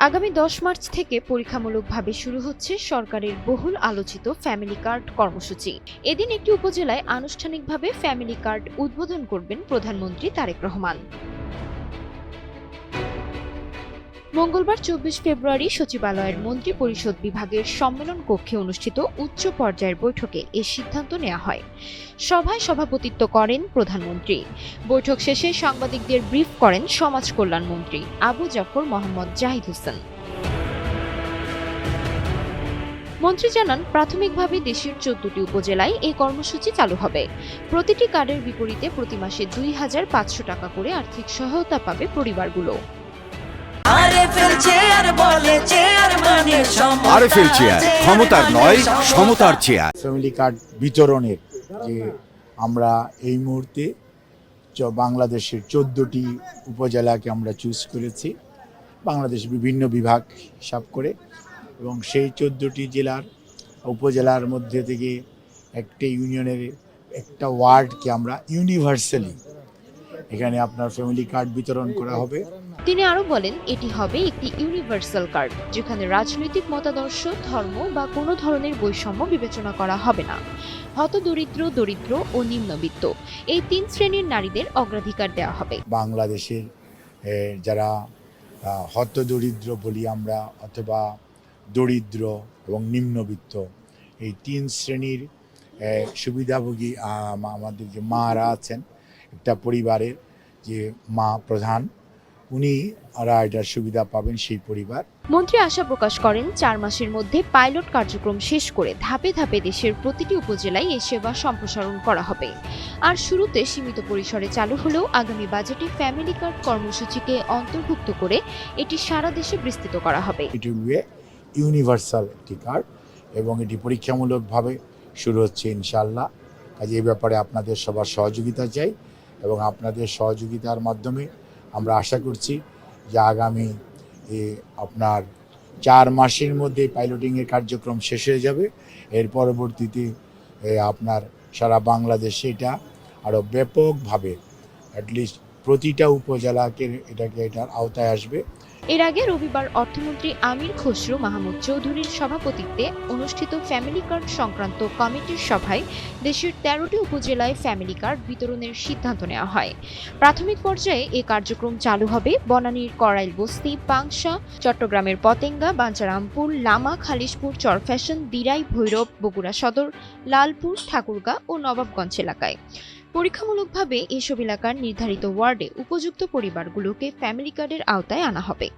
আগামী ১০ মার্চ থেকে পরীক্ষামূলকভাবে শুরু হচ্ছে সরকারের বহুল আলোচিত ফ্যামিলি কার্ড কর্মসূচি। এদিন একটি উপজেলায় আনুষ্ঠানিকভাবে ফ্যামিলি কার্ড উদ্বোধন করবেন প্রধানমন্ত্রী তারেক রহমান। মঙ্গলবার ২৪ ফেব্রুয়ারি সচিবালয়ের মন্ত্রী পরিষদ বিভাগের সম্মেলন কক্ষে অনুষ্ঠিত উচ্চ পর্যায়ের বৈঠকে এ সিদ্ধান্ত নেওয়া হয়। সভায় সভাপতিত্ব করেন প্রধানমন্ত্রী। বৈঠক শেষে সাংবাদিকদের ব্রিফ করেন সমাজ কল্যাণ মন্ত্রী আবু জাফর মোহাম্মদ জাহিদ হোসেন। মন্ত্রী জানান, প্রাথমিকভাবে দেশের ১৪টি উপজেলায় এই কর্মসূচি চালু হবে। প্রতিটি কার্ডের বিপরীতে প্রতি মাসে ২৫০০ টাকা করে আর্থিক সহায়তা পাবে পরিবারগুলো। আরএফএল চেয়ার, ক্ষমতার নয়, সমতার চেয়ার। ফ্যামিলি কার্ড বিতরণের যে আমরা এই মুহূর্তে বাংলাদেশের 14টি উপজেলাকে আমরা চুজ করেছি, বাংলাদেশ বিভিন্ন বিভাগ হিসাব করে, এবং সেই 14টি জেলার উপজেলার মধ্যে থেকে একটা ইউনিয়নের একটা ওয়ার্ডকে আমরা ইউনিভার্সালি এখানে আপনার ফ্যামিলি কার্ড বিতরণ করা হবে। তিনি আরো বলেন, এটি হবে একটি ইউনিভার্সাল কার্ড, যেখানে রাজনৈতিক মতাদর্শ, ধর্ম বা কোনো ধরনের বৈষম্য বিবেচনা করা হবে না। হতদরিদ্র, দরিদ্র ও নিম্নবিত্ত এই ৩ শ্রেণীর নারীদের অগ্রাধিকার দেওয়া হবে। বাংলাদেশের যারা হতদরিদ্র বলি আমরা, অথবা দরিদ্র এবং নিম্নবিত্ত, এই ৩ শ্রেণীর সুবিধাভোগী আমাদের যে মারা আছেন, একটা পরিবারের যে মা প্রধান, ওরা এটার সুবিধা পাবেন, সেই পরিবার। মন্ত্রী আশা প্রকাশ করেন, ৪ মাসের মধ্যে পাইলট কার্যক্রম শেষ করে ধাপে ধাপে দেশের প্রতিটি উপজেলায় এই সেবা সম্প্রসারণ করা হবে। আর শুরুতে সীমিত পরিসরে চালু হলেও আগামী বাজেটে ফ্যামিলি কার্ড কর্মসূচিকে অন্তর্ভুক্ত করে এটি সারা দেশে বিস্তৃত করা হবে। এটি হবে ইউনিভার্সাল একটি কার্ড এবং এটি পরীক্ষামূলকভাবে শুরু হচ্ছে ইনশাআল্লাহ। কাজে এই ব্যাপারে আপনাদের সবার সহযোগিতা চাই, এবং আপনাদের সহযোগিতার মাধ্যমে আমরা আশা করছি যে আগামী আপনার ৪ মাসের মধ্যে পাইলটিংয়ের কার্যক্রম শেষ হয়ে যাবে। এর পরবর্তীতে আপনার সারা বাংলাদেশে এটা আরও ব্যাপকভাবে অ্যাটলিস্ট প্রতিটা উপজেলাকে এটার আওতায় আসবে। এর আগে রবিবার অর্থমন্ত্রী আমির খসরু মাহমুদ চৌধুরীর সভাপতিত্বে অনুষ্ঠিত ফ্যামিলি কার্ড সংক্রান্ত কমিটির সভায় দেশের ১৩টি উপজেলায় ফ্যামিলি কার্ড বিতরণের সিদ্ধান্ত নেওয়া হয়। প্রাথমিক পর্যায়ে এ কার্যক্রম চালু হবে বনানীর করাইল বস্তি, পাংশা, চট্টগ্রামের পতেঙ্গা, বাঞ্ছারামপুর, লামা, খালিশপুর, চরফ্যাশন, দিরাই, ভৈরব, বগুড়া সদর, লালপুর, ঠাকুরগাঁ ও নবাবগঞ্জ এলাকায়। পরীক্ষামূলকভাবে এসব এলাকার নির্ধারিত ওয়ার্ডে উপযুক্ত পরিবারগুলোকে ফ্যামিলি কার্ডের আওতায় আনা হবে।